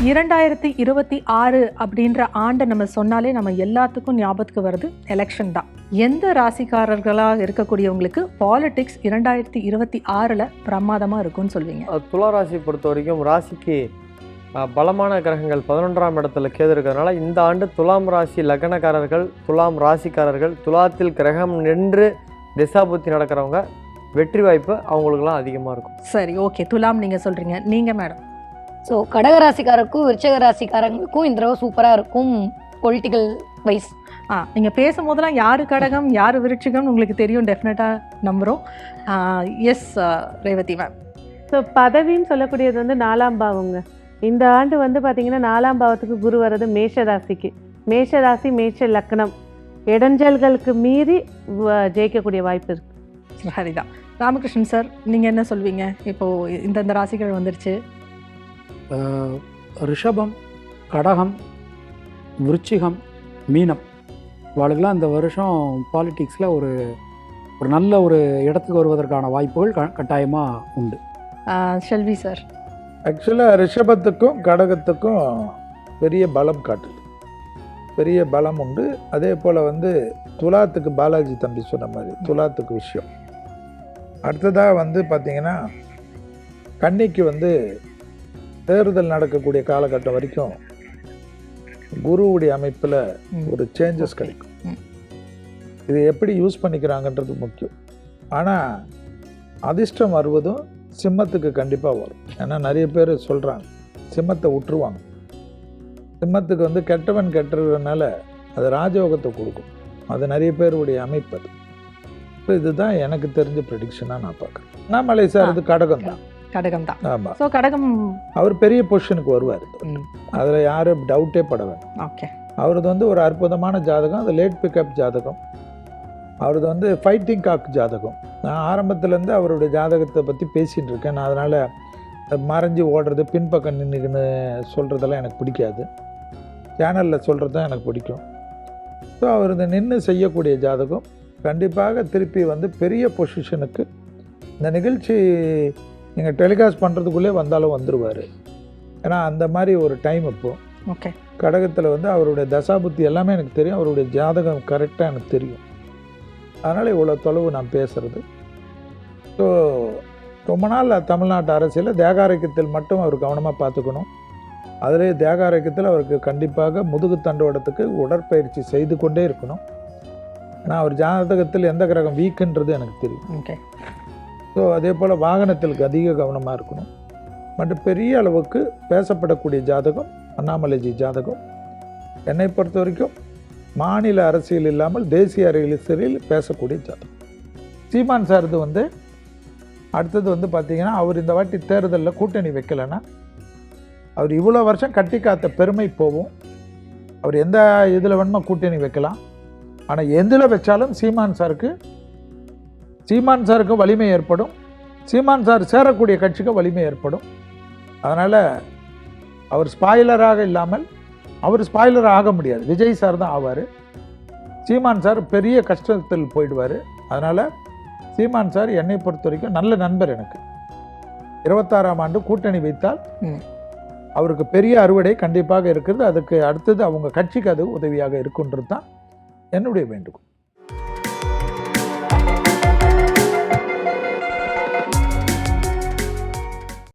2026 அப்படின்ற ஆண்டை நம்ம சொன்னாலே நம்ம எல்லாத்துக்கும் ஞாபகத்துக்கு வருது எலெக்ஷன் தான். எந்த ராசிக்காரர்களாக இருக்கக்கூடியவங்களுக்கு பாலிடிக்ஸ் 2026 பிரமாதமாக இருக்கும்னு சொல்வீங்க? துலா ராசி பொறுத்த வரைக்கும் ராசிக்கு பலமான கிரகங்கள் 11ஆம் இடத்துல கேது இருக்கிறதுனால இந்த ஆண்டு துலாம் ராசி லக்னக்காரர்கள், துலாம் ராசிக்காரர்கள், துலாத்தில் கிரகம் நின்று திசாபுத்தி நடக்கிறவங்க வெற்றி வாய்ப்பு அவங்களுக்குலாம் அதிகமாக இருக்கும். சரி, ஓகே. துலாம் நீங்கள் சொல்கிறீங்க, நீங்கள் மேடம்? ஸோ கடகராசிக்காரருக்கும் விருச்சக ராசிக்காரங்களுக்கும் இந்த தடவை சூப்பராக இருக்கும் பொலிட்டிக்கல் வைஸ். நீங்கள் பேசும்போதெல்லாம் யார் கடகம் யார் விருச்சிகம்னு உங்களுக்கு தெரியும், டெஃபினட்டாக நம்புகிறோம். Yes Revathi ma'am. ஸோ பதவின்னு சொல்லக்கூடியது வந்து 4ஆம் பாவங்க. இந்த ஆண்டு வந்து பார்த்திங்கன்னா 4ஆம் பாவத்துக்கு குரு வர்றது மேஷ ராசிக்கு. மேஷ ராசி மேஷ லக்னம் இடைஞ்சல்களுக்கு மீறி ஜெயிக்கக்கூடிய வாய்ப்பு இருக்குது. சரிதான். ராமகிருஷ்ணன் சார், நீங்கள் என்ன சொல்வீங்க? இப்போது இந்த ராசிகள் வந்துருச்சு. ரிஷபம், கடகம், விருச்சிகம், மீனம் வாழ்க்கெல்லாம் இந்த வருஷம் பாலிட்டிக்ஸில் ஒரு நல்ல ஒரு இடத்துக்கு வருவதற்கான வாய்ப்புகள் கட்டாயமாக உண்டு. ஷெல்வி சார்? ஆக்சுவலாக ரிஷபத்துக்கும் கடகத்துக்கும் பெரிய பலம் காட்டுது, பெரிய பலம் உண்டு. அதே போல் வந்து துலாத்துக்கு பாலாஜி தம்பி சொன்ன மாதிரி துலாத்துக்கு விஷயம். அடுத்ததாக வந்து பார்த்திங்கன்னா கன்னிக்கு வந்து தேர்தல் நடக்கக்கூடிய காலகட்டம் வரைக்கும் குருவுடைய அமைப்பில் ஒரு சேஞ்சஸ் கிடைக்கும். இது எப்படி யூஸ் பண்ணிக்கிறாங்கன்றது முக்கியம். ஆனால் அதிர்ஷ்டம் வருவதும் சிம்மத்துக்கு கண்டிப்பாக வரும். ஏன்னா நிறைய பேர் சொல்கிறாங்க சிம்மத்தை விட்டுருவாங்க. சிம்மத்துக்கு வந்து கெட்டவன் கெட்டுறதுனால அது ராஜயோகத்தை கொடுக்கும். அது நிறைய பேருடைய அமைப்பு. அது ஸோ இதுதான் எனக்கு தெரிஞ்ச ப்ரெடிக்ஷனாக நான் பார்க்குறேன். அண்ணாமலை சார் இது கடகம் தான். கடகம் தான். ஆமாம். ஸோ கடகம் அவர் பெரிய பொசிஷனுக்கு வருவார், அதில் யாரும் டவுட்டே பட வேணும். ஓகே. அவரது வந்து ஒரு அற்புதமான ஜாதகம், அது லேட் பிக்கப் ஜாதகம். அவரது வந்து ஃபைட்டிங் காக் ஜாதகம். நான் ஆரம்பத்துலேருந்து அவருடைய ஜாதகத்தை பற்றி பேசிகிட்டு இருக்கேன். நான் அதனால் மறைஞ்சி ஓடுறது, பின்பக்கம் நின்றுக்குன்னு சொல்கிறதெல்லாம் எனக்கு பிடிக்காது. சேனலில் சொல்கிறது தான் எனக்கு பிடிக்கும். ஸோ அவரது நின்று செய்யக்கூடிய ஜாதகம் கண்டிப்பாக திருப்பி வந்து பெரிய பொசிஷனுக்கு இந்த நிகழ்ச்சி நீங்கள் டெலிகாஸ்ட் பண்ணுறதுக்குள்ளே வந்தாலும் வந்துடுவார். ஏன்னா அந்த மாதிரி ஒரு டைம் இப்போது. ஓகே. கடகத்தில் வந்து அவருடைய தசாபுத்தி எல்லாமே எனக்கு தெரியும், அவருடைய ஜாதகம் கரெக்டாக எனக்கு தெரியும். அதனால் இவ்வளோ தொலைவு நான் பேசுகிறது. ஸோ ரொம்ப நாள் தமிழ்நாட்டு அரசியலில் தேகாரோக்கியத்தில் மட்டும் அவர் கவனமாக பார்த்துக்கணும். அதிலே தேகாரோக்கியத்தில் அவருக்கு கண்டிப்பாக முதுகு தண்டுவடத்துக்கு உடற்பயிற்சி செய்து கொண்டே இருக்கணும். ஏன்னா அவர் ஜாதகத்தில் எந்த கிரகம் வீக்குன்றது எனக்கு தெரியும். ஓகே. ஸோ அதே போல் வாகனத்திற்கு அதிக கவனமாக இருக்கணும். மற்றும் பெரிய அளவுக்கு பேசப்படக்கூடிய ஜாதகம் அண்ணாமலைஜி ஜாதகம். என்னை பொறுத்த வரைக்கும் மாநில அரசியல் இல்லாமல் தேசிய அரசியலில் பேசக்கூடிய ஜாதகம். சீமான் சார் இது வந்து அடுத்தது வந்து பார்த்திங்கன்னா அவர் இந்த வாட்டி தேர்தலில் கூட்டணி வைக்கலைன்னா அவர் இவ்வளோ வருஷம் கட்டி காத்த பெருமை போகும். அவர் எந்த இதில் வேணுமோ கூட்டணி வைக்கலாம். ஆனால் எதில் வச்சாலும் சீமான் சாருக்கு வலிமை ஏற்படும். சீமான் சார் சேரக்கூடிய கட்சிக்கு வலிமை ஏற்படும். அதனால் அவர் ஸ்பாயிலராக இல்லாமல் அவர் ஸ்பாயிலர் ஆக முடியாது. விஜய் சார் தான் ஆவார். சீமான் சார் பெரிய கஷ்டத்தில் போயிடுவார். அதனால் சீமான் சார் என்னை பொறுத்த வரைக்கும் நல்ல நண்பர். எனக்கு 26ஆம் ஆண்டு கூட்டணி வைத்தால் அவருக்கு பெரிய அறுவடை கண்டிப்பாக இருக்கிறது. அதுக்கு அடுத்தது அவங்க கட்சிக்கு அது உதவியாக இருக்குன்றது தான் என்னுடைய வேண்டுகோள்.